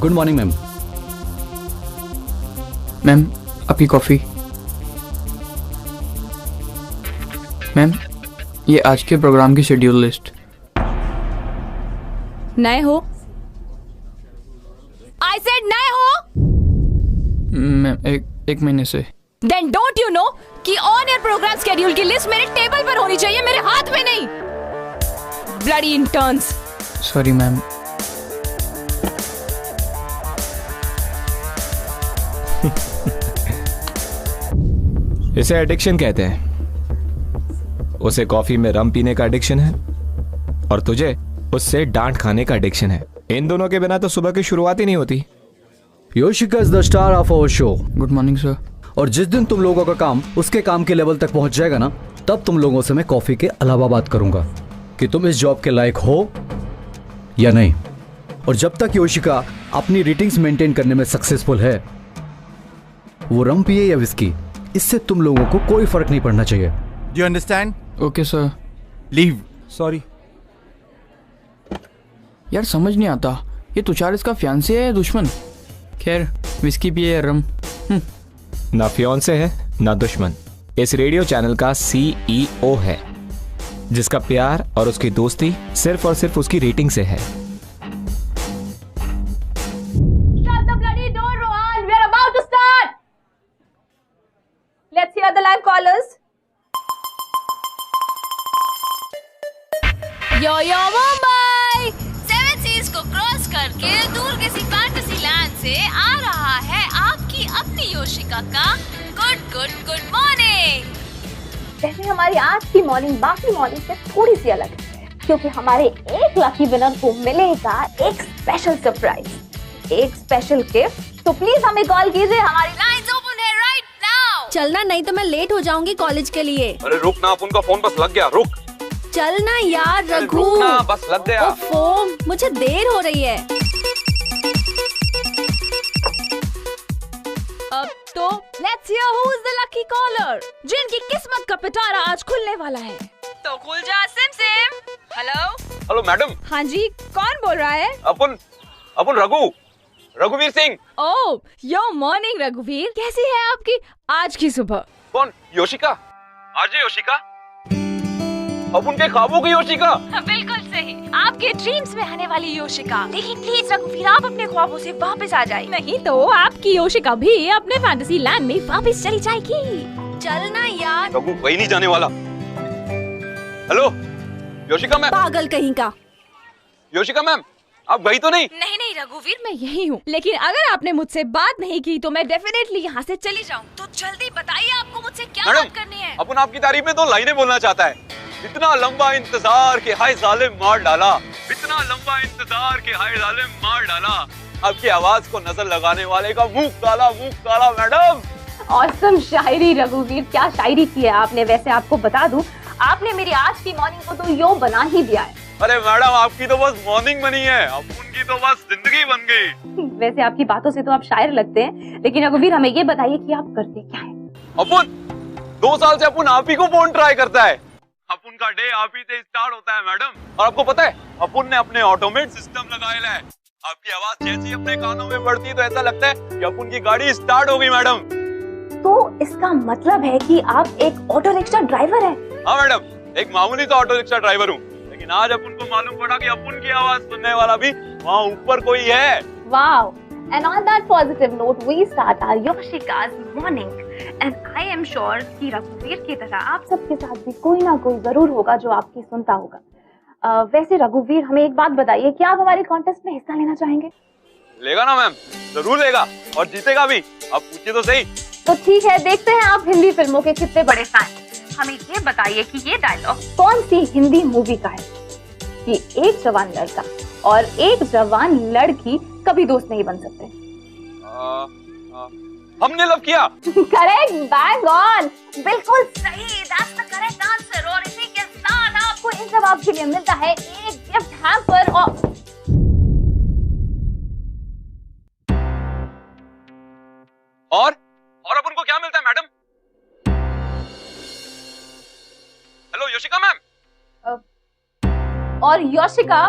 Good morning ma'am. Ma'am आपकी coffee. Ma'am ये आज के प्रोग्राम की शेड्यूल लिस्ट। नए हो? I said नए हो? मैम एक महीने से। Then don't you know कि ऑन एयर प्रोग्राम शेड्यूल की लिस्ट मेरे टेबल पर होनी चाहिए, मेरे हाथ में नहीं। Bloody interns। Sorry ma'am. इसे एडिक्शन कहते हैं। उसे कॉफी में रम पीने का एडिक्शन है और तुझे उससे डांट खाने का एडिक्शन है। इन दोनों के बिना तो सुबह की शुरुआत ही नहीं होती। Yoshika is the star of our show. Good morning sir. और जिस दिन तुम लोगों का काम उसके काम के लेवल तक पहुंच जाएगा ना, तब तुम लोगों से मैं कॉफी के अलावा बात करूंगा कि तुम इस जॉब के लायक हो या नहीं। और जब तक योशिका अपनी रेटिंग्स मेंटेन करने में सक्सेसफुल है, वो रम पिए या विस्की, इससे तुम लोगों को कोई फर्क नहीं पड़ना चाहिए। Do you understand? Okay sir. Leave. Sorry. यार समझ नहीं आता, ये तुषार इसका फियांसे है या दुश्मन? खैर विस्की पिए या रम। ना फियांसे है ना दुश्मन। इस रेडियो चैनल का CEO है, जिसका प्यार और उसकी दोस्ती सिर्फ और सिर्फ उसकी रेटिंग से है। Shut the bloody door, Rohan. We are about to start. Let's hear the live callers. Yo Mumbai! 7 seas को क्रॉस करके दूर किसी फैंटेसी लैंड से आ रहा है आपकी अपनी योशिका का गुड मॉर्निंग। वैसे हमारी आज की मॉर्निंग बाकी मॉर्निंग से थोड़ी सी अलग है, क्योंकि हमारे एक लकी विनर को मिलेगा एक स्पेशल सरप्राइज, एक स्पेशल गिफ्ट। तो प्लीज हमें कॉल कीजिए, हमारी लाइंस ओपन है राइट नाउ। चलना, नहीं तो मैं लेट हो जाऊंगी कॉलेज के लिए। अरे रुक ना, उनका फोन बस लग गया। रुक चलना यार रघु। रुक ना, बस लग गया। फोन, मुझे देर हो रही है। अब तो let's hear who is the lucky caller, जिनकी किस्मत का पिटारा आज खुलने वाला है। तो खुल जा सिम। Hello madam. हाँ जी, कौन बोल रहा है? अपन रघुवीर सिंह। ओह यो मॉर्निंग रघुवीर, कैसी है आपकी आज की सुबह? कौन? योशिका? आरजे योशिका? अपन के ख्वाबों की योशिका? बिल्कुल सही, आपके ड्रीम्स में आने वाली योशिका। लेकिन प्लीज रघुवीर, आप अपने ख्वाबों से वापस आ जाए, नहीं तो आपकी योशिका भी अपने फैंटेसी लैंड में वापस चली जाएगी। चलना यार। रघु कहीं नहीं जाने वाला। Hello Yoshika ma'am. पागल कहीं का। योशिका मैम, आप गई तो नहीं? नहीं रघुवीर, मैं यही हूँ। लेकिन अगर आपने मुझसे बात नहीं की तो मैं डेफिनेटली यहाँ से चली जाऊँ। तो जल्दी बताइए आपको मुझसे क्या बात करनी है। अपन आपकी तारीफ में 2 लाइनें बोलना चाहता है। इतना लंबा इंतजार के हाय जालिम मार डाला, इतना लंबा इंतजार के हाय जालिम मार डाला, आपकी आवाज को नजर लगाने वाले का मुंह काला मैडम। ऑसम शायरी रघुवीर, क्या शायरी की है आपने। वैसे आपको बता दूं, आपने मेरी आज की मॉर्निंग को तो यो बना ही दिया है। अरे मैडम, आपकी तो बस मॉर्निंग बनी है, अपन की तो बस जिंदगी बन गई। वैसे आपकी बातों से तो आप शायर लगते हैं, लेकिन रघुवीर हमें ये बताइए कि आप करते क्या है? अपन 2 साल से अपन आप ही को फोन ट्राई करता है। अपन का डे आप ही से स्टार्ट होता है मैडम। और आपको पता है, अपन ने अपने ऑटोमेट सिस्टम लगाया है। आपकी आवाज जैसी अपने कानों में पड़ती है तो ऐसा लगता है कि अपन की गाड़ी स्टार्ट हो गई मैडम। तो इसका मतलब है कि आप एक ऑटो रिक्शा ड्राइवर हैं? हाँ मैडम, एक मामूली सा ऑटो रिक्शा ड्राइवर हूँ, लेकिन आज अपन को मालूम पड़ा कि अपन की आवाज सुनने वाला भी वहाँ ऊपर कोई है। Wow! And on that positive note, we start our Yoshika's morning. And I am sure कि रघुवीर की तरह आप सबके साथ भी कोई ना कोई जरूर होगा जो आपकी सुनता होगा। वैसे रघुवीर, हमें एक बात बताइए, क्या आप हमारे कॉन्टेस्ट में हिस्सा लेना चाहेंगे? लेगा ना मैम, जरूर लेगा और जीतेगा भी। आप पूछिए तो सही। तो ठीक है, देखते हैं आप हिंदी फिल्मों के कितने बड़े फैन। हमें ये बताइए कि ये डायलॉग कौन सी हिंदी मूवी का है कि एक जवान लड़का और एक जवान लड़की कभी दोस्त नहीं बन सकते। हमने लव किया। करेक्ट, बैंग ऑन, बिल्कुल सही, दैट्स द करेक्ट आंसर। और इसी के साथ आपको इन जवाब के लिए मिलता है एक गिफ्ट हैम्पर और अपन को क्या मिलता है मैडम? Hello Yoshika ma'am. और योशिका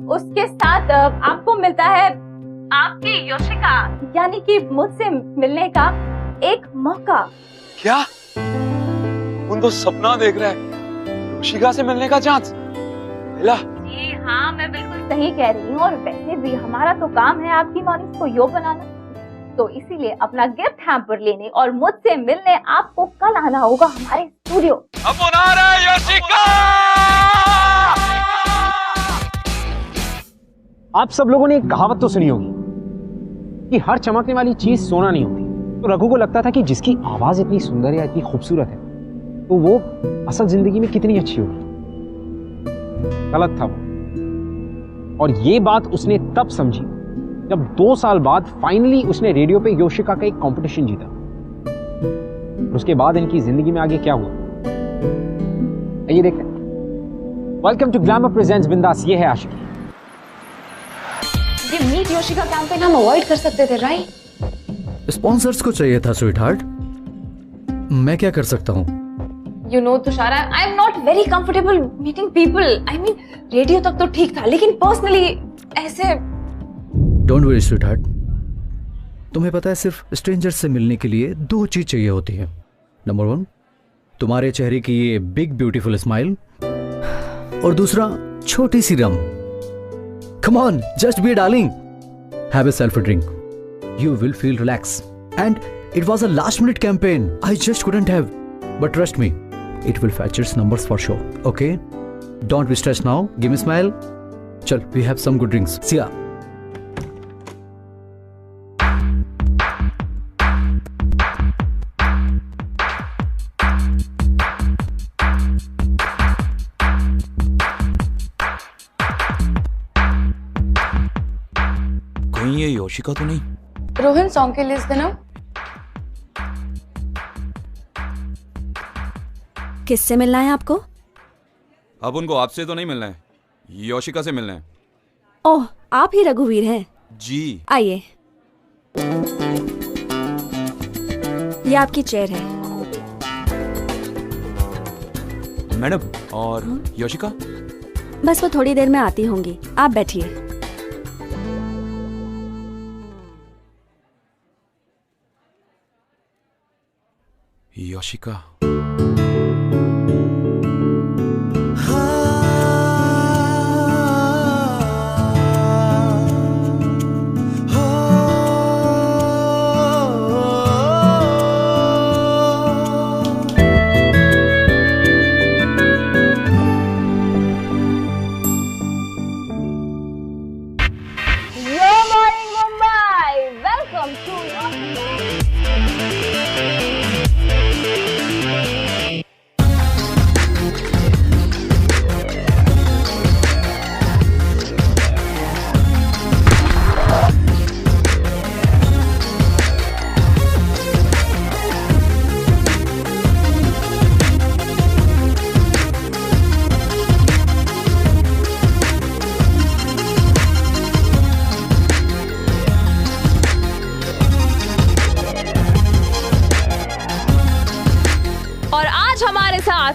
उसके साथ आपको मिलता है आपकी योशिका यानी कि मुझसे मिलने का एक मौका। क्या उन तो सपना देख रहा है, योशिका से मिलने का चांस मिला? जी हाँ, मैं बिल्कुल सही कह रही हूँ। और वैसे भी हमारा तो काम है आपकी मॉर्निंग को योग बनाना, तो इसीलिए अपना गिफ्ट हैम्पर लेने और मुझसे मिलने आपको कल आना होगा हमारे स्टूडियो। अब आ रहा है योशिका। आप सब लोगों ने एक कहावत तो सुनी होगी कि हर चमकने वाली चीज सोना नहीं होती। तो रघु को लगता था कि जिसकी आवाज इतनी सुंदर या इतनी खूबसूरत है तो वो असल जिंदगी में कितनी अच्छी होगी। गलत था वो, और ये बात उसने तब समझी जब 2 साल बाद फाइनली उसने रेडियो पे योशिका का एक कंपटीशन जीता। उसके बाद इनकी जिंदगी में आगे क्या हुआ, आइए देखते हैं। वेलकम टू ग्लैमर प्रेजेंट्स बिंदास, ये है आशिकी। ये मीट योशिका कैंपेन हम अवॉइड कर सकते थे, राइट? स्पॉन्सर्स को चाहिए था स्वीट हार्ट, मैं क्या कर सकता हूँ? You know Thushara, I am not very comfortable meeting people. I mean radio तक तो ठीक था, लेकिन पर्सनली ऐसे। डोंट वरी स्वीट हार्ट, तुम्हें पता है सिर्फ स्ट्रेंजर से मिलने के लिए 2 चीज चाहिए होती है। नंबर 1 तुम्हारे चेहरे की ये बिग ब्यूटीफुल स्माइल, और दूसरा छोटी सी rum. Come on, just be darling, have a self drink, you will feel relax. And it was a last minute campaign, I just couldn't have, but trust me, it will fetch its numbers for sure. Okay, don't be stressed now, give me a smile. Chal, we have some good drinks. See ya. कहीं ये योशिका तो नहीं? Rohan song के list देना। किससे मिलना है आपको? अब उनको आपसे तो नहीं मिलना है, योशिका से मिलना है। ओह, आप ही रघुवीर हैं? जी। आइए, ये आपकी चेयर है। मैडम, और योशिका? बस वो थोड़ी देर में आती होंगी, आप बैठिए। योशिका,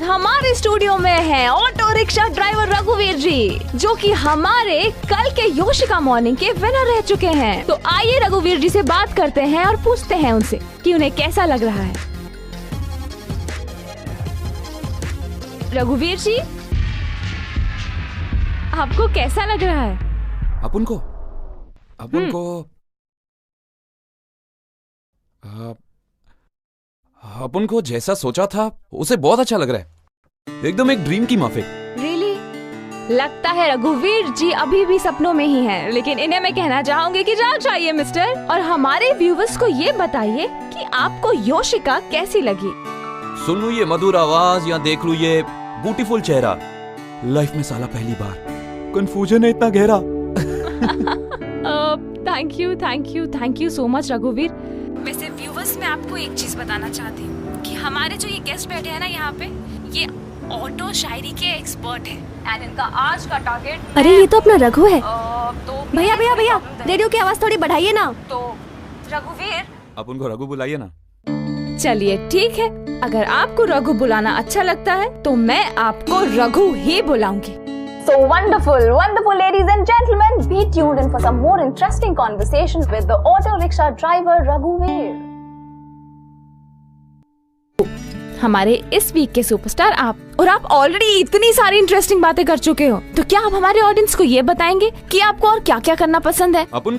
हमारे स्टूडियो में है ऑटो रिक्शा ड्राइवर रघुवीर जी, जो कि हमारे कल के योशिका मॉर्निंग के विनर रह चुके हैं। तो आइए रघुवीर जी से बात करते हैं और पूछते हैं उनसे कि उन्हें कैसा लग रहा है। रघुवीर जी, आपको कैसा लग रहा है? अपन को जैसा सोचा था उसे बहुत अच्छा लग रहा है, एकदम एक ड्रीम की माफिक। Really? लगता है रघुवीर जी अभी भी सपनों में ही हैं, लेकिन इन्हें मैं कहना चाहूंगी कि जाग जाइए मिस्टर, और हमारे व्यूवर्स को ये बताइए कि आपको योशिका कैसी लगी। सुन लूं ये मधुर आवाज या देख लूं ये ब्यूटीफुल चेहरा, लाइफ में साला पहली बार कंफ्यूजन है इतना गहरा। थैंक यू सो मच रघुवीर। वैसे व्यूवर्स, मैं आपको एक चीज बताना चाहती हूँ कि हमारे जो ये गेस्ट बैठे हैं ना यहाँ पे, ये ऑटो शायरी के एक्सपर्ट हैं, एंड इनका आज का टारगेट। अरे ये तो अपना रघु है। तो भैया रेडियो की आवाज थोड़ी बढ़ाइए ना। तो रघुवीर, अब उनको रघु बुलाइए ना। चलिए ठीक है, अगर आपको रघु बुलाना अच्छा लगता है तो मैं आपको रघु ही बुलाऊंगी। So So wonderful, wonderful ladies and gentlemen, be tuned in for some more interesting conversations with the auto rickshaw driver Raghuveer. हमारे इस वीक के सुपरस्टार आप, और आप ऑलरेडी इतनी सारी इंटरेस्टिंग बातें कर चुके हो, तो क्या आप हमारे ऑडियंस को ये बताएंगे कि आपको और क्या क्या करना पसंद है? अपन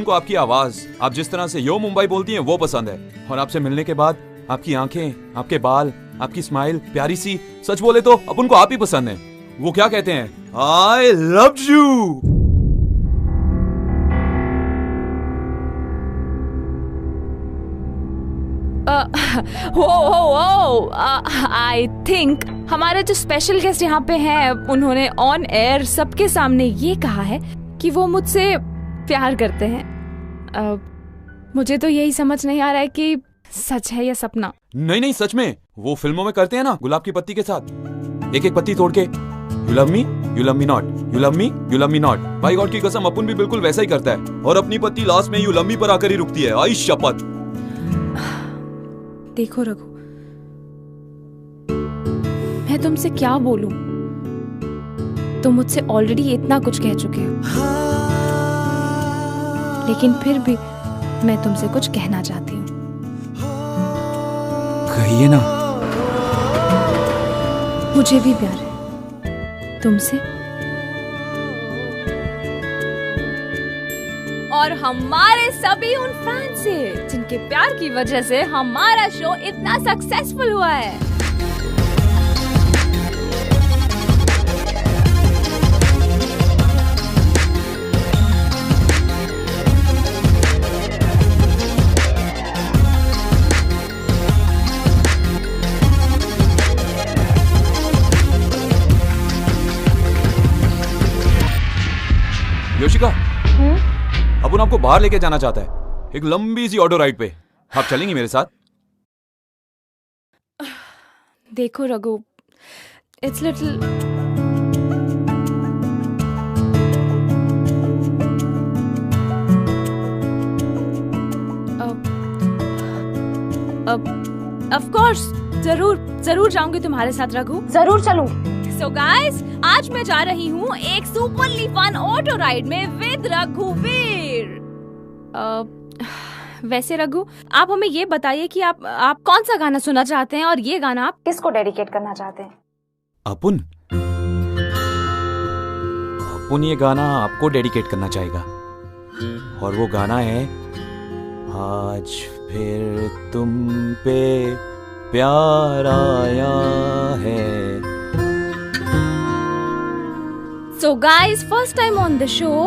को आपकी आवाज, आप जिस तरह से यो मुंबई बोलती हैं वो पसंद है, और आपसे मिलने के बाद आपकी आंखें, आपके बाल, आपकी स्माइल प्यारी सी, सच बोले तो अपन को आप ही पसंद है। वो क्या कहते हैं, आई लव यू। आई थिंक हमारे जो स्पेशल गेस्ट यहाँ पे हैं, उन्होंने ऑन एयर सबके सामने ये कहा है कि वो मुझसे प्यार करते हैं। मुझे तो यही समझ नहीं आ रहा है कि सच है या सपना। नहीं, सच में वो फिल्मों में करते हैं ना, गुलाब की पत्ती के साथ एक एक पत्ती तोड़ के, you love me not, you love me not. भाई गॉड की कसम, अपन भी बिल्कुल वैसा ही करता है, और अपनी पत्ती लास्ट में यू लव मी पर आकर ही रुकती है। आई शपथ। देखो रघु, मैं तुमसे क्या बोलूं, तुम मुझसे ऑलरेडी इतना कुछ कह चुके हो, लेकिन फिर भी मैं तुमसे कुछ कहना चाहती हूँ। कहिए ना। मुझे भी प्यार है तुमसे, और हमारे सभी उन फैन से जिनके प्यार की वजह से हमारा शो इतना सक्सेसफुल हुआ है। योशिका, अपन आपको बाहर लेके जाना चाहता है, एक लंबी सी ऑटो राइड पे। आप चलेंगी मेरे साथ? देखो Raghu, it's little of course, जरूर जाऊंगी तुम्हारे साथ रघु, जरूर चलूंगी। So guys, आज मैं जा रही हूँ एक सुपरली फन ऑटो राइड में विद रघुवीर। वैसे रघु, आप हमें ये बताइए कि आप कौन सा गाना सुनना चाहते हैं, और ये गाना आप किसको डेडिकेट करना चाहते हैं? अपन ये गाना आपको डेडिकेट करना चाहेगा, और वो गाना है आज फिर तुम पे प्यार आया है। So guys, first time on the show,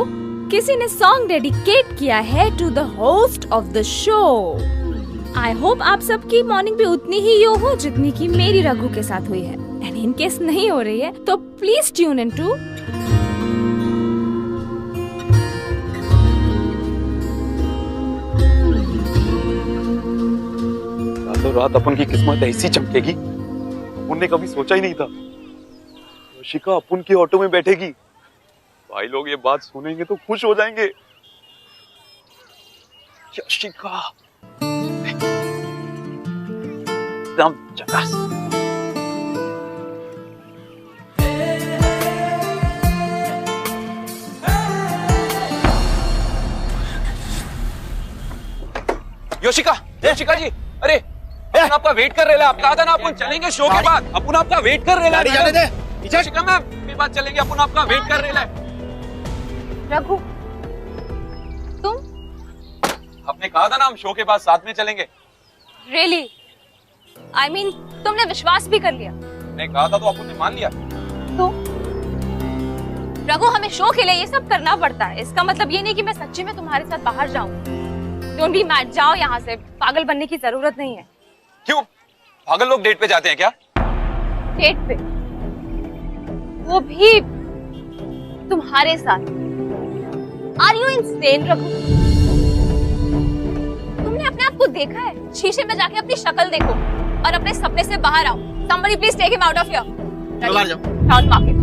किसी ने सॉन्ग डेडिकेट किया है to the host of the show. I hope आप सबकी मॉर्निंग भी उतनी ही यो हो जितनी की मेरी रघु के साथ हुई है, एंड इन केस नहीं हो रही है तो प्लीज ट्यून इन टू रातों रात अपन की किस्मत ऐसी चमकेगी, अपन ने कभी सोचा ही नहीं था। योशिका अपन की ऑटो में बैठेगी, भाई लोग ये बात सुनेंगे तो खुश हो जाएंगे। योशिका एकदम झकास। योशिका जी, अरे अपन आपका वेट कर रहे हैं। आप कहा था ना अपन चलेंगे शो के बाद, अपन आपका वेट कर रहे हैं। जाने दे। योशिका मैम, के बाद चलेंगे, अपन आपका वेट कर रहे हैं। रघु, तुम? आपने कहा था ना हम शो के बाद साथ में चलेंगे। Really? I mean, तुमने विश्वास भी कर लिया? नहीं कहा था तो अपन ने मान लिया। तो रघु, हमें शो के लिए ये सब करना पड़ता है, इसका मतलब ये नहीं कि मैं सच्ची में तुम्हारे साथ बाहर जाऊं। Don't be mad, जाओ यहाँ से, पागल बनने की जरूरत नहीं है। क्यों? पागल लोग डेट पे जाते हैं क्या? डेट पे? वो भी तुम्हारे साथ? Are you insane, Raghu? तुमने अपने आप को देखा है? शीशे में जाके अपनी शक्ल देखो और अपने सपने से बाहर आओ। Somebody please take him out of here. बाहर जाओ। Don't mark it.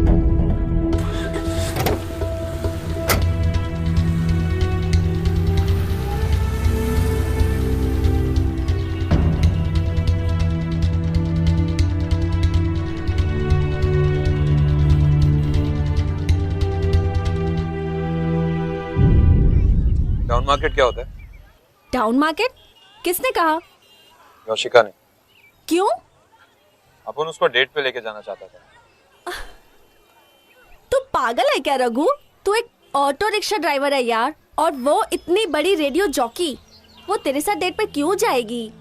Town market क्या होता है? Town market? किसने कहा? योशिका ने। क्यों? अपन उसको डेट पे लेके जाना चाहता था। तू पागल है क्या रघु? तू एक ऑटो रिक्शा ड्राइवर है यार, और वो इतनी बड़ी रेडियो जॉकी, वो तेरे साथ डेट पे क्यों जाएगी?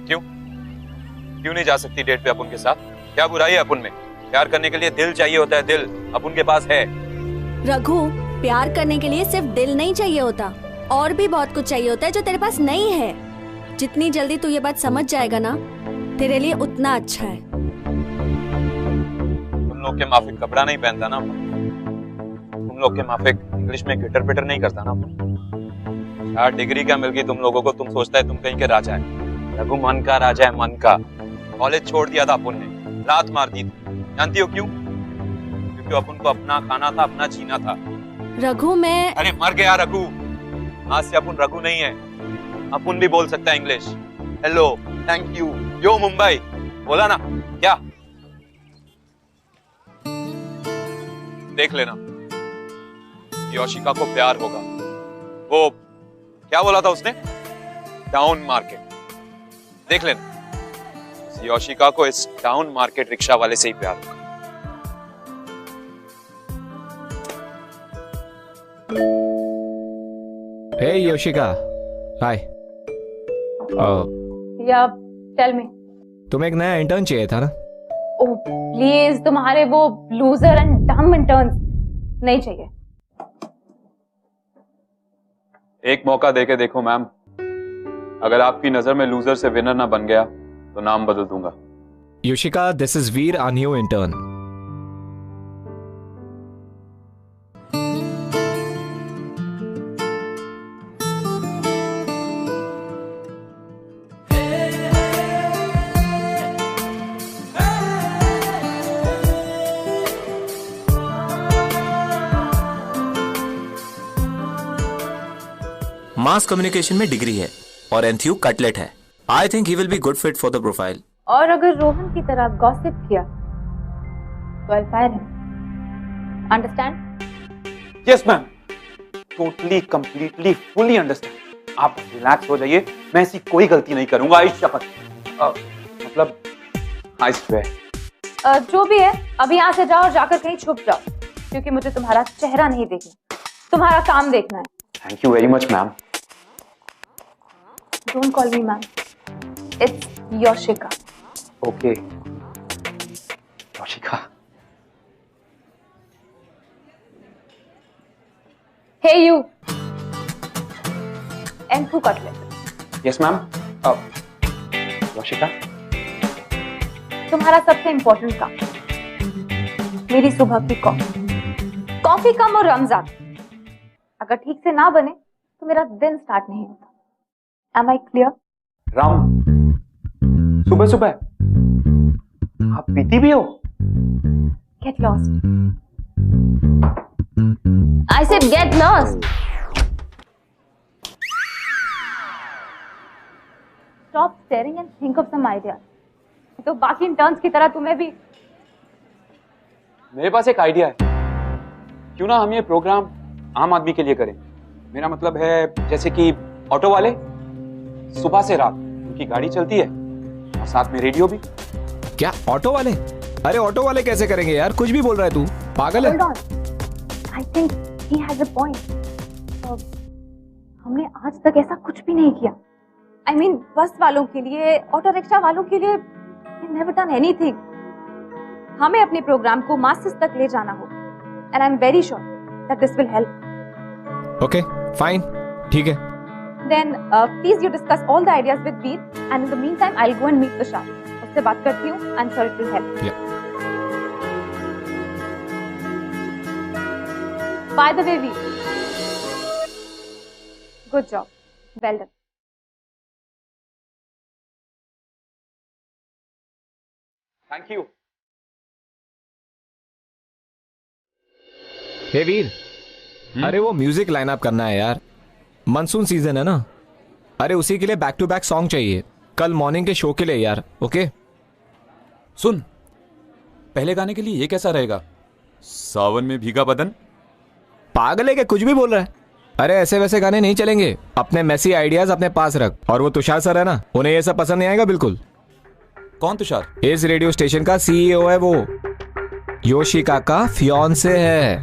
क्यों नहीं जा सकती डेट पे अपन के साथ? क्या बुराई है अपन में? प्यार करने के लिए दिल चाहिए होता है, दिल अपन के पास है। रघु, प्यार करने के लिए सिर्फ दिल नहीं चाहिए होता, और भी बहुत कुछ चाहिए होता है जो तेरे पास नहीं है। जितनी जल्दी तू ये बात समझ जाएगा ना, तेरे लिए उतना अच्छा है। तुम लोग के माफिक कपड़ा नहीं पहनता ना, तुम लोग के माफिक इंग्लिश में गिटर पिटर नहीं करता ना। 4 डिग्री क्या मिल गई तुम लोगों को? तुम सोचता है तुम कहीं के राजा है। रघु मन का राजा है, मन का। कॉलेज छोड़ दिया था अपन ने, लात मार दी थी। जानती हो क्यों? क्योंकि अपन को अपना खाना था, अपना जीना था। रघु मैं... अरे मर गया रघु। आज से अपन रघु नहीं है, अपन भी बोल सकता है इंग्लिश। हेलो, थैंक यू, यो मुंबई, बोला ना? क्या देख लेना, योशिका को प्यार होगा। वो क्या बोला था उसने? Town market. देख लेना, योशिका को इस टाउन मार्केट रिक्शा वाले से ही प्यार होगा। हे योशिका, हाय। या टेल मी। तुम्हें एक नया इंटर्न चाहिए था ना? ओह प्लीज, तुम्हारे वो लूजर एंड डम इंटर्न्स नहीं चाहिए। एक मौका देके देखो मैम, अगर आपकी नजर में लूजर से विनर ना बन गया तो नाम बदल दूंगा। Yoshika, this is Veer, our new intern. Mass communication में डिग्री है और एंथ्यू कटलेट है। I think he will be good fit for the profile. और अगर रोहन की तरह गॉसिप किया तो I'll fire him. Understand? Yes ma'am, totally completely fully understand. आप रिलैक्स हो जाइए, मैं ऐसी कोई गलती नहीं करूंगा। आई शपथ, मतलब आई स्वेयर। जो भी है, अभी यहाँ से जाओ और जाकर कहीं छुप जाओ, क्योंकि मुझे तुम्हारा चेहरा नहीं देखना, तुम्हारा काम देखना है। Thank you very much ma'am. Don't call me ma'am. It's Yoshika. Okay. Yoshika. Hey you. Enthu Cutlet. Yes ma'am. Yoshika. तुम्हारा सबसे इम्पोर्टेंट काम, मेरी सुबह की कॉफी कम और रमजान अगर ठीक से ना बने तो मेरा दिन स्टार्ट नहीं होता। Am I clear? राम, सुबह सुबह आप पीती भी हो? Get lost. I said get lost. Stop staring and think of some ideas. तो बाकी इंटर्न्स की तरह तुम्हें भी। मेरे पास एक आइडिया है, क्यों ना हम ये प्रोग्राम आम आदमी के लिए करें। मेरा मतलब है जैसे कि ऑटो वाले, सुबह से रात उनकी गाड़ी चलती है और साथ में रेडियो भी। क्या ऑटो वाले? अरे ऑटो वाले कैसे करेंगे यार? कुछ भी बोल रहा है तू, पागल है? Hold on. I think he has a point. हमने आज तक ऐसा कुछ भी नहीं किया। I mean, बस वालों के लिए, ऑटो रिक्शा वालों के लिए, we've never done anything. हमें अपने प्रोग्राम को मासेस तक ले जाना होगा, and I'm very sure that this will help. Okay, fine, ठीक है। Then please you discuss all the ideas with Veer, and in the meantime I'll go and meet Tushar. उससे बात करती हूँ, I'm sure it will help. Yeah. By the way, Veer, good job, well done. Thank you. Hey Veer, अरे वो music line up करना है यार, monsoon season है ना। अरे उसी के लिए बैक टू बैक सॉन्ग चाहिए कल मॉर्निंग के शो के लिए यार। ओके सुन, पहले गाने के लिए ये कैसा रहेगा? सावन में भीगा बदन। पागल है क्या? कुछ भी बोल रहा है। अरे ऐसे वैसे गाने नहीं चलेंगे, अपने मैसी आइडियाज अपने पास रख। और वो तुषार सर है ना, उन्हें ये सब पसंद नहीं आएगा बिल्कुल। कौन तुषार? इस रेडियो स्टेशन का सीईओ है वो, योशिका का फियांसे है।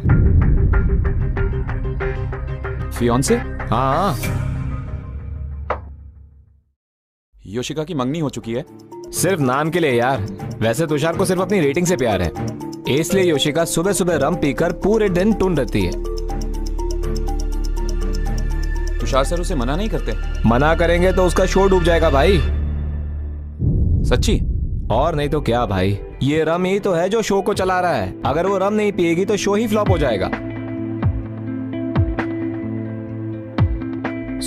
फियांसे? हाँ। योशिका की मंगनी हो चुकी है। सिर्फ नाम के लिए यार, वैसे तुषार को सिर्फ अपनी रेटिंग से प्यार है, इसलिए योशिका सुबह सुबह रम पीकर पूरे दिन टून रहती है। तुषार सर उसे मना नहीं करते? मना करेंगे तो उसका शो डूब जाएगा भाई। सच्ची? और नहीं तो क्या भाई, ये रम ही तो है जो शो को चला रहा है। अगर वो रम नहीं पिएगी तो शो ही फ्लॉप हो जाएगा।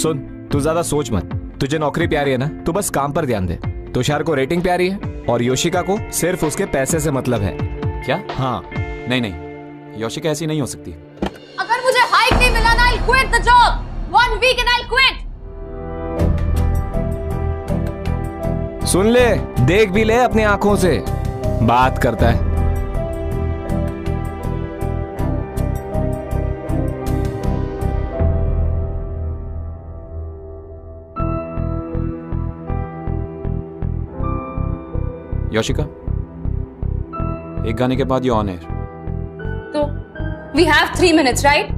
सुन, तू ज्यादा सोच मत, तुझे नौकरी प्यारी है ना, तू बस काम पर ध्यान दे। तुषार को रेटिंग प्यारी है और योशिका को सिर्फ उसके पैसे से मतलब है। क्या? हाँ। नहीं नहीं, योशिका ऐसी नहीं हो सकती। अगर मुझे हाइक नहीं मिला ना, I'll quit the job. 1 week and I'll quit. सुन ले, देख भी ले अपनी आंखों से, बात करता है। योशिका, एक गाने के बाद ये ऑन एयर। तो we have 3 minutes, right?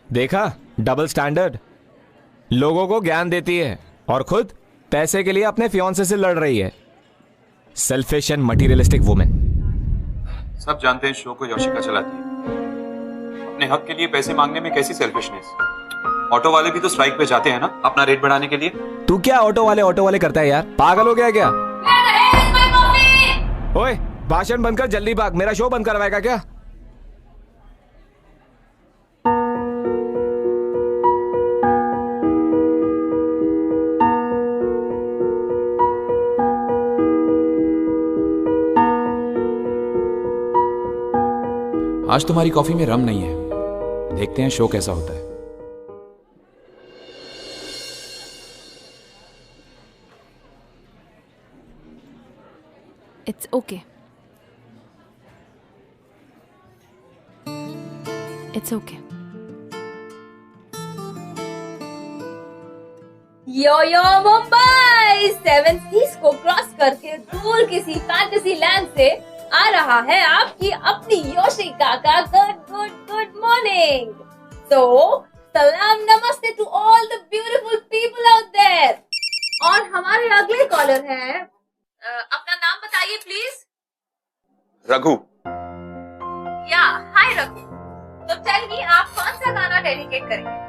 देखा, डबल स्टैंडर्ड, लोगों को ज्ञान देती है और खुद पैसे के लिए अपने फियांसे से लड़ रही है। Selfish and materialistic women. सब जानते हैं शो को योशिका चलाती है। अपने हक के लिए पैसे मांगने में कैसी सेल्फिशनेस। ऑटो वाले भी तो स्ट्राइक पे जाते हैं ना, अपना रेट बढ़ाने के लिए। तू क्या ऑटो वाले करता है यार, पागल हो गया क्या? ओए, भाषण बंद कर, जल्दी भाग, मेरा शो बंद करवाएगा क्या? आज तुम्हारी कॉफी में रम नहीं है, देखते हैं शो कैसा होता है। It's okay. It's okay. यो मुंबई 7 सीज को क्रॉस करके दूर किसी फैंटेसी लैंड से आ रहा है आपकी अपनी योशिका का गुड मॉर्निंग। तो सलाम नमस्ते to all the beautiful people out there. और हमारे अगले कॉलर हैं, अपना नाम बताइए प्लीज। रघु। या हाय रघु, तो टेल मी आप कौन सा गाना डेडिकेट करेंगे?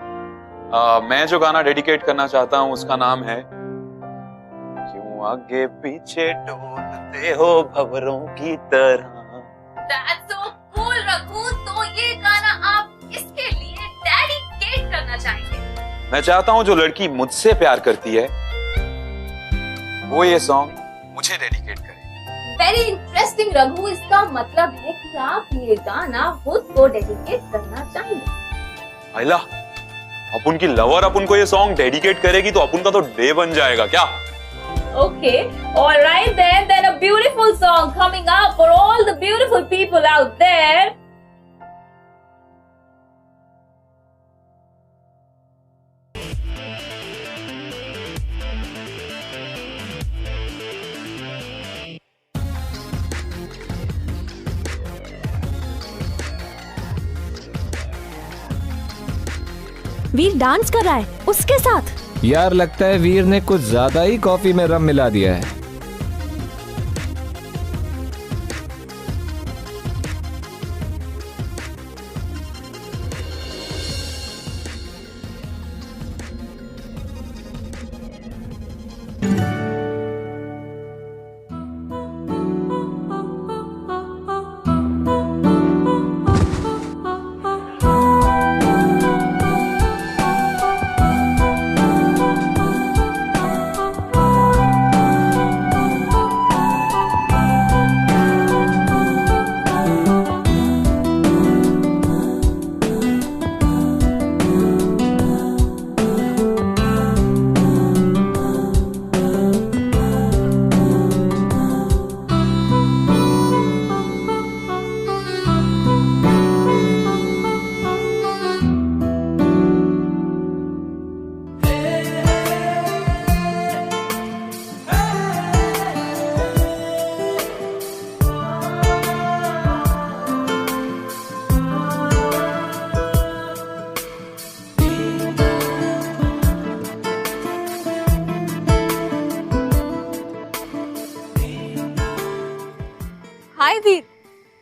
मैं जो गाना डेडिकेट करना चाहता हूँ उसका नाम है क्यों आगे पीछे डोलते हो भंवरों की तरह। That's so cool रघु, तो ये गाना आप किसके लिए डेडिकेट करना चाहेंगे? मैं चाहता हूँ जो लड़की मुझसे प्यार करती है वो ये सॉन्ग मुझे डेडिकेट करे। वेरी इंटरेस्टिंग रघु, इसका मतलब है कि आप ये गाना खुद को डेडिकेट करना चाहेंगे। आइला, अपन की लवर अपन को ये सॉन्ग डेडिकेट करेगी तो अपन का तो डे बन जाएगा क्या? Okay, all right then a beautiful song coming up for all the beautiful people out there. Veer dance कर रहा है उसके साथ। यार लगता है वीर ने कुछ ज्यादा ही कॉफी में रम मिला दिया है।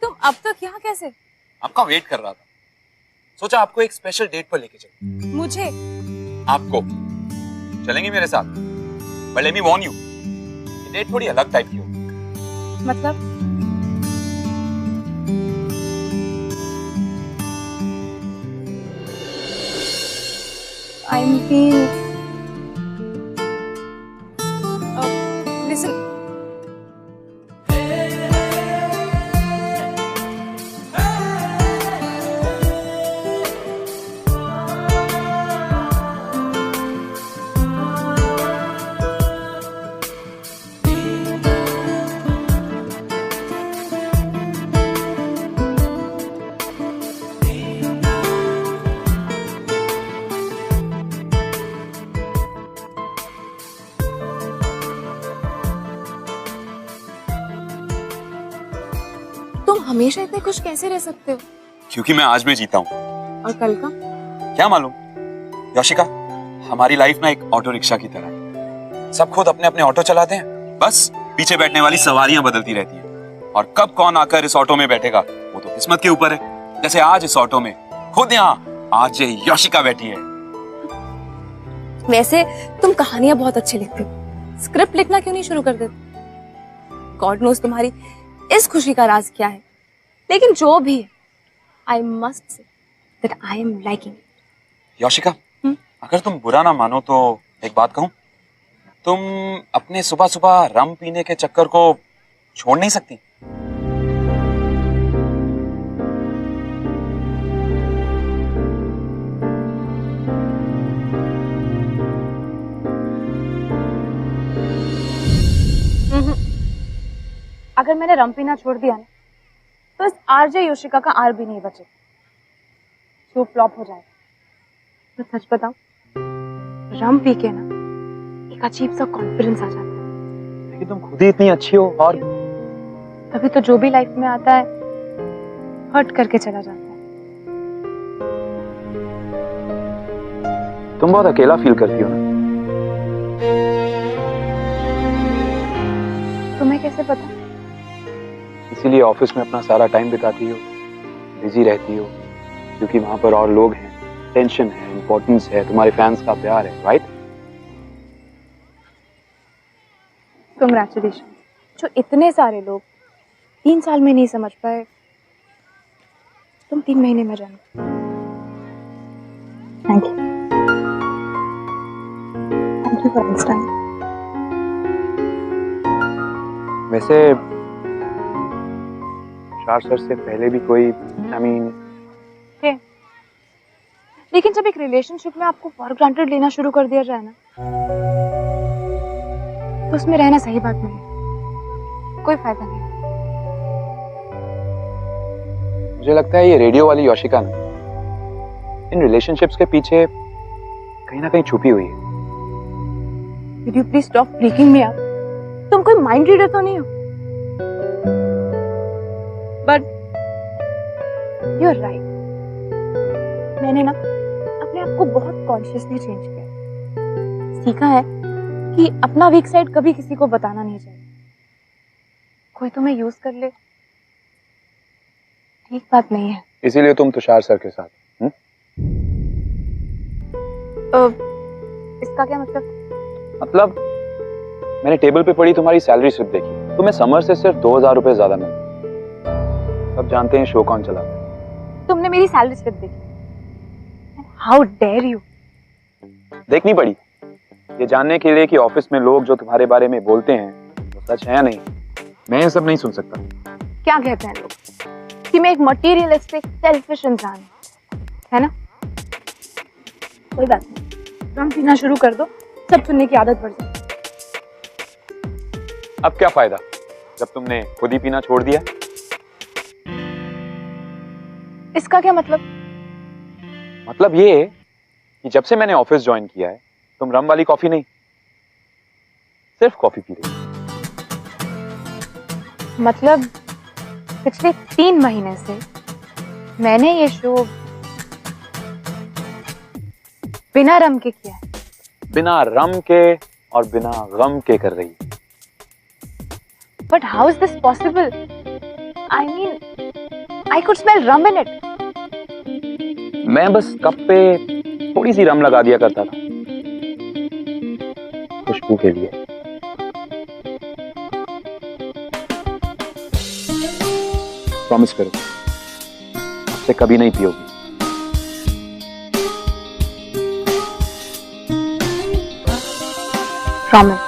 तुम अब तक यहाँ कैसे? आपका वेट कर रहा था, सोचा आपको एक स्पेशल डेट पर लेके चले। मुझे? आपको चलेंगे मेरे साथ, but let me Warne you, ये डेट थोड़ी अलग टाइप की होगी। मतलब? I'm being... listen. तुम हमेशा इतने खुश कैसे रह सकते हो? क्योंकि मैं आज में जीता हूँ। और कल का? क्या मालूम योशिका, हमारी लाइफ ना एक ऑटो रिक्शा की तरह है। सब खुद अपने अपने ऑटो चलाते हैं, बस पीछे बैठने वाली सवारियां बदलती रहती हैं। और कब कौन आकर इस ऑटो में बैठेगा वो तो किस्मत के ऊपर है। जैसे आज इस ऑटो में खुद यहाँ आज योशिका बैठी है। वैसे तुम कहानियां बहुत अच्छी लिखते हो, स्क्रिप्ट लिखना क्यों नहीं शुरू कर देते? गॉड नोस तुम्हारी इस खुशी का राज क्या है, लेकिन जो भी है, I must say that I am liking it. योशिका, अगर तुम बुरा ना मानो तो एक बात कहूं, तुम अपने सुबह सुबह रम पीने के चक्कर को छोड़ नहीं सकती? अगर मैंने रम पीना छोड़ दिया ना, तो इस आरजे योशिका का आर भी नहीं बचे, जो फ्लॉप हो जाएगा। मैं सच बताऊं, रम पी के ना एक अजीब सा कॉन्फिडेंस आ जाता है। लेकिन तुम खुद ही इतनी अच्छी हो, और तभी तो जो भी लाइफ में आता है हर्ट करके चला जाता है। तुम बहुत अकेला फील करती हो ना। तुम्हें कैसे पता? इसीलिए ऑफिस में अपना सारा टाइम बिताती हो, बिजी रहती हो, क्योंकि वहां पर और लोग हैं, टेंशन है, इंपॉर्टेंस है, तुम्हारे फैंस का प्यार है, राइट? कंग्रेचुलेशन। जो इतने सारे लोग 3 साल में नहीं समझ पाए, तुम 3 महीने में जानो। Thank you. Thank you for understanding. वैसे तुषार सर से पहले भी कोई थे, लेकिन जब एक रिलेशनशिप में आपको फॉर ग्रांटेड लेना शुरू कर दिया जाए ना, तो उसमें रहना सही बात नहीं है, कोई फायदा नहीं। मुझे लगता है ये रेडियो वाली योशिका ना इन रिलेशनशिप्स के पीछे कहीं ना कहीं छुपी हुई है। Could you please stop freaking me out? तुम कोई माइंड रीडर तो नहीं हो? But you're right. मैंने ना अपने आप को बहुत कॉन्शियसली चेंज किया, सीखा है कि अपना वीक साइड कभी किसी को बताना नहीं चाहिए। कोई तुम्हें यूज कर ले, ठीक बात नहीं है। इसीलिए तुम तुषार सर के साथ? इसका क्या मतलब? मतलब मैंने टेबल पे पड़ी तुम्हारी सैलरी स्लिप देखी, तुम्हें समर से सिर्फ 2000 रुपए ज्यादा मिलते। सब जानते हैं शो कौन चलाता है। तुमने मेरी सैलरी स्लिप देखी? How dare you! देखनी पड़ी ये जानने के लिए कि ऑफिस में लोग जो तुम्हारे बारे में बोलते हैं वो सच है या नहीं। मैं ये सब नहीं सुन सकता। क्या कहते हैं लोग कि मैं एक मटीरियलिस्टिक सेल्फिश इंसान हूं, है ना? कोई बात नहीं, रम पीना शुरू कर दो, सब सुनने की आदत पड़ जाए। अब क्या फायदा जब तुमने खुद ही पीना छोड़ दिया? इसका क्या मतलब? मतलब ये कि जब से मैंने ऑफिस ज्वाइन किया है तुम रम वाली कॉफी नहीं, सिर्फ कॉफी पी रही हो। मतलब पिछले 3 महीने से मैंने ये शो बिना रम के किया है। बिना रम के और बिना गम के कर रही है। But how is this possible? I mean, I could smell rum in it. मैं बस कप पे थोड़ी सी रम लगा दिया करता था खुशबू के लिए। प्रॉमिस करो आपसे कभी नहीं पियोगी। Promise.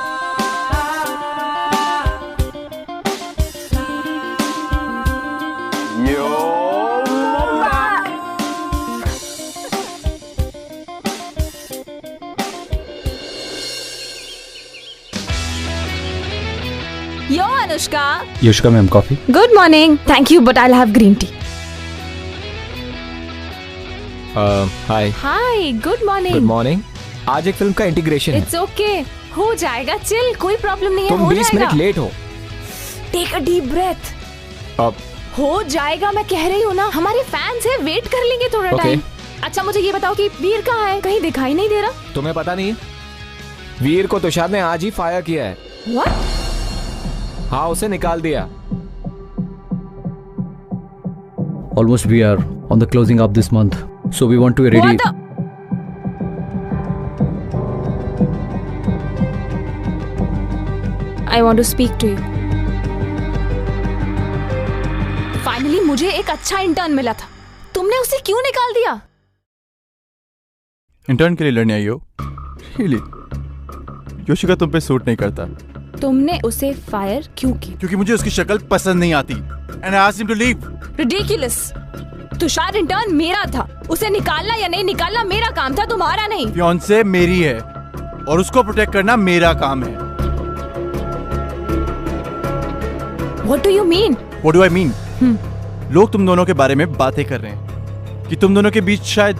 Yo, Anushka. Yoshika ma'am coffee. Good morning. Thank you, but I'll have green tea. Hi. Hi. Good morning. Good morning. आज एक फिल्म का इंटीग्रेशन है। It's okay. हो जाएगा, चिल, कोई प्रॉब्लम नहीं है, तुम हो 20 जाएगा। मिनट लेट हो। Take a deep breath. अब हो जाएगा, मैं कह रही हूँ ना, हमारे फैंस हैं, वेट कर लेंगे थोड़ा Okay. टाइम। अच्छा मुझे ये बताओ कि वीर कहाँ है? कहीं दिखाई नहीं दे रहा। तुम्हें पता नहीं है? वीर को तुषार ने आज ही फायर किया है। What? हाँ, उसे निकाल दिया। Almost we are on the closing of this month, so we want to be ready. What the? I want to speak to you. Finally मुझे एक अच्छा इंटर्न मिला था। तुमने उसे क्यों निकाल दिया? इंटर्न के लिए लड़ने आई हो? Really? योशिका तुम पे सूट नहीं करता। तुमने उसे फायर क्यों किया? क्योंकि मुझे उसकी शक्ल पसंद नहीं आती। And I asked him to leave. Ridiculous. Tushar intern मेरा था, उसे निकालना या नहीं निकालना मेरा काम था, तुम्हारा नहीं। फियांसे मेरी है और उसको प्रोटेक्ट करना मेरा काम है। What do you mean? What do I mean? लोग तुम दोनों के बारे में बातें कर रहे हैं कि तुम दोनों के बीच शायद।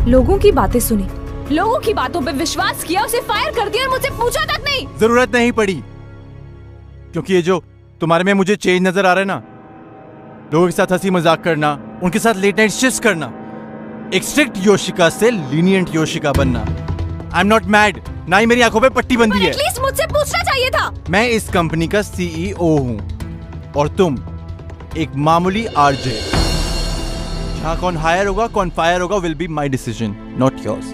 लोगों की बातें सुनी, लोगों की बातों पे विश्वास किया, उसे फायर कर दिया और मुझसे पूछा तक नहीं। जरूरत नहीं पड़ी, क्योंकि ये जो तुम्हारे में मुझे चेंज नजर आ रहा है ना, लोगों के साथ हंसी मजाक करना, उनके साथ लेट नाइट शिफ्ट्स करना, एक स्ट्रिक्ट योशिका से लीनियंट योशिका बनना। आई एम नॉट मैड, ना ही मेरी आंखों पे पट्टी बंधी है। एटलीस्ट मुझसे पूछना चाहिए था। मैं इस कंपनी का सीईओ हूँ और तुम एक मामूली आरजे। जहाँ कौन हायर होगा कौन फायर होगा will be my decision, not yours.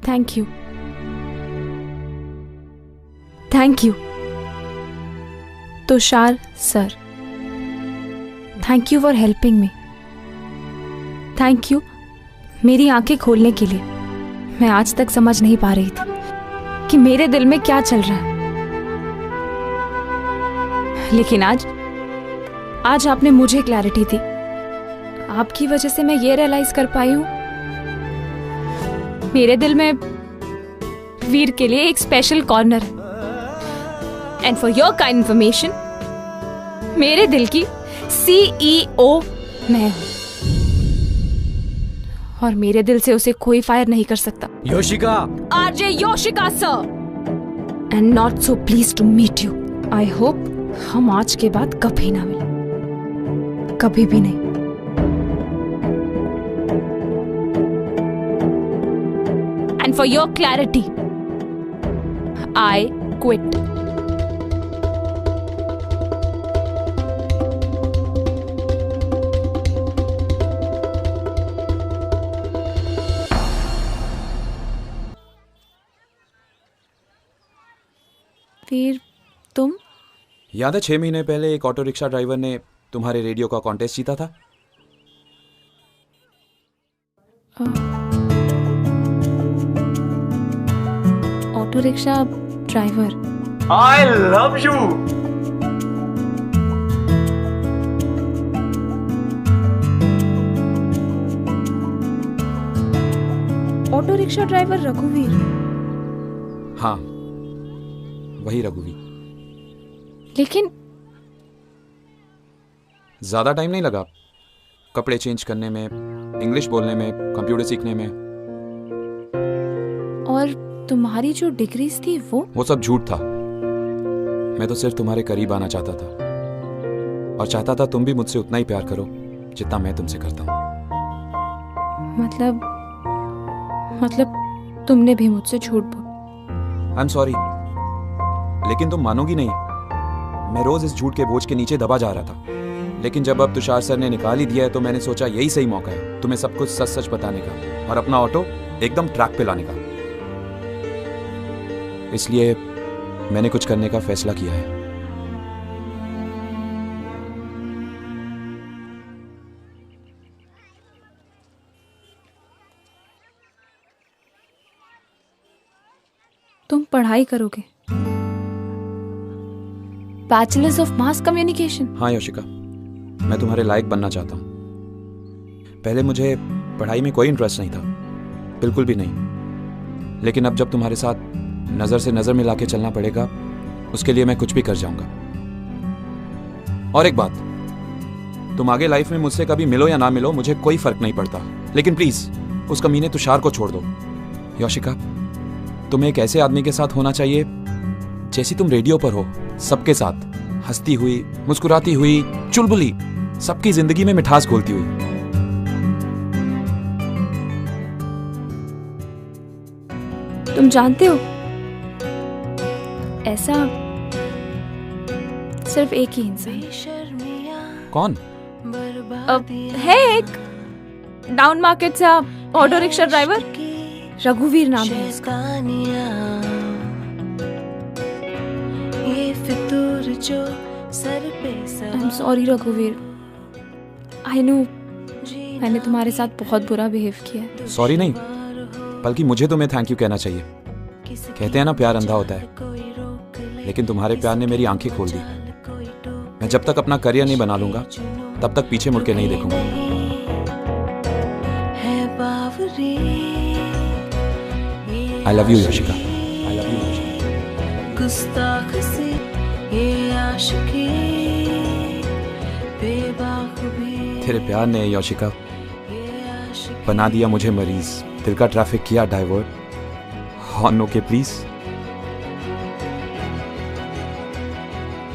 Thank you, thank you Tushar sir, thank you for helping me, thank you मेरी आंखें खोलने के लिए। मैं आज तक समझ नहीं पा रही थी कि मेरे दिल में क्या चल रहा है, लेकिन आज आपने मुझे क्लैरिटी दी। आपकी वजह से मैं ये रियलाइज कर पाई हूँ मेरे दिल में वीर के लिए एक स्पेशल कॉर्नर है। And for your kind information, मेरे दिल की सीईओ मैं हूं और मेरे दिल से उसे कोई फायर नहीं कर सकता। Yoshika, RJ Yoshika sir, and not so please to meet you. I hope हम आज के बाद कभी ना मिले, कभी भी नहीं। And for your clarity, I quit. फिर तुम? याद है 6 महीने पहले एक ऑटो रिक्शा ड्राइवर ने तुम्हारे रेडियो का कॉन्टेस्ट जीता था? Auto rickshaw driver. I love you. Auto rickshaw driver रघुवीर? हाँ, वही रघुवीर। लेकिन ज्यादा टाइम नहीं लगा कपड़े चेंज करने में, इंग्लिश बोलने में, कंप्यूटर सीखने में। और तुम्हारी जो डिग्रीज थी वो सब झूठ था। मैं तो सिर्फ तुम्हारे करीब आना चाहता था और चाहता था तुम भी मुझसे उतना ही प्यार करो जितना मैं तुमसे करता हूँ। मतलब तुमने भी मुझसे झूठ बोला। आई एम सॉरी, लेकिन तुम मानोगी नहीं, मैं रोज इस झूठ के बोझ के नीचे दबा जा रहा था, लेकिन जब अब तुषार सर ने निकाल ही दिया है तो मैंने सोचा यही सही मौका है तुम्हें सब कुछ सच सच बताने का और अपना ऑटो एकदम ट्रैक पे लाने का। इसलिए मैंने कुछ करने का फैसला किया है। तुम पढ़ाई करोगे? Bachelors of mass communication? हाँ योशिका, मैं तुम्हारे लायक बनना चाहता हूँ। पहले मुझे पढ़ाई में कोई इंटरेस्ट नहीं था, बिल्कुल भी नहीं, लेकिन अब जब तुम्हारे साथ नजर से नजर मिला के चलना पड़ेगा उसके लिए मैं कुछ भी कर जाऊंगा। और एक बात, तुम आगे लाइफ में मुझसे कभी मिलो या ना मिलो मुझे कोई फर्क नहीं पड़ता, लेकिन प्लीज उस कमीने तुषार को छोड़ दो। योशिका, तुम्हें एक ऐसे आदमी के साथ होना चाहिए जैसी तुम रेडियो पर हो, सबके साथ हंसती हुई, मुस्कुराती हुई, चुलबुली, सबकी जिंदगी में मिठास घोलती हुई। तुम जानते हो ऐसा सिर्फ एक ही इंसान। कौन? अब है एक डाउन मार्केट सा ऑटो रिक्शा ड्राइवर, रघुवीर नाम है उसका। आई एम सॉरी रघुवीर, आई नो मैंने तुम्हारे साथ बहुत बुरा बिहेव किया है। सॉरी नहीं, बल्कि मुझे तुम्हें थैंक यू कहना चाहिए। कहते हैं ना प्यार अंधा होता है, लेकिन तुम्हारे प्यार ने मेरी आंखें खोल दी। मैं जब तक अपना करियर नहीं बना लूंगा तब तक पीछे मुड़ के नहीं देखूंगा। I love you Yoshika, I love you तेरे प्यार ने योशिका बना दिया मुझे मरीज, दिल का ट्रैफिक किया डाइवर्ट। On okay please.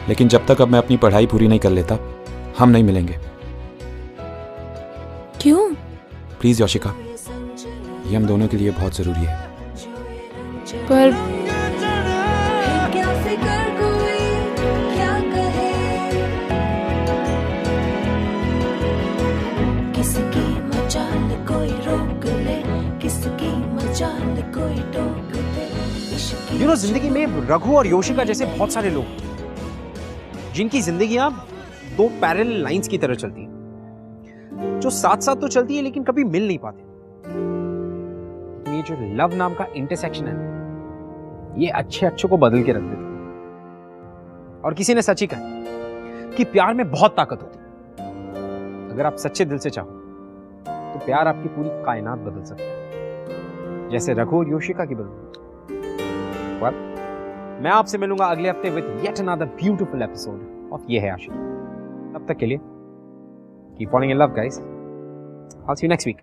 लेकिन जब तक अब मैं अपनी पढ़ाई पूरी नहीं कर लेता हम नहीं मिलेंगे। क्यों? प्लीज योशिका, ये हम दोनों के लिए बहुत जरूरी है। पर किसकी मचाल कोई रोक ले, किसकी मचाल कोई टोक दे। जिंदगी में रघु और योशिका जैसे बहुत सारे लोग जिनकी जिंदगियां दो पैरेलल लाइंस की तरह चलती हैं, जो साथ साथ तो चलती है लेकिन कभी मिल नहीं पाते। तो ये जो लव नाम का इंटरसेक्शन है ये अच्छे को बदल के रख देता है। और किसी ने सच ही कहा कि प्यार में बहुत ताकत होती है। अगर आप सच्चे दिल से चाहो तो प्यार आपकी पूरी कायनात बदल सकता है, जैसे रघु और योशिका की बदल। मैं आपसे मिलूंगा अगले हफ्ते with yet another beautiful episode of Yeh Hai Aashiqui. तब तक के लिए keep falling in love guys. I will see you next week.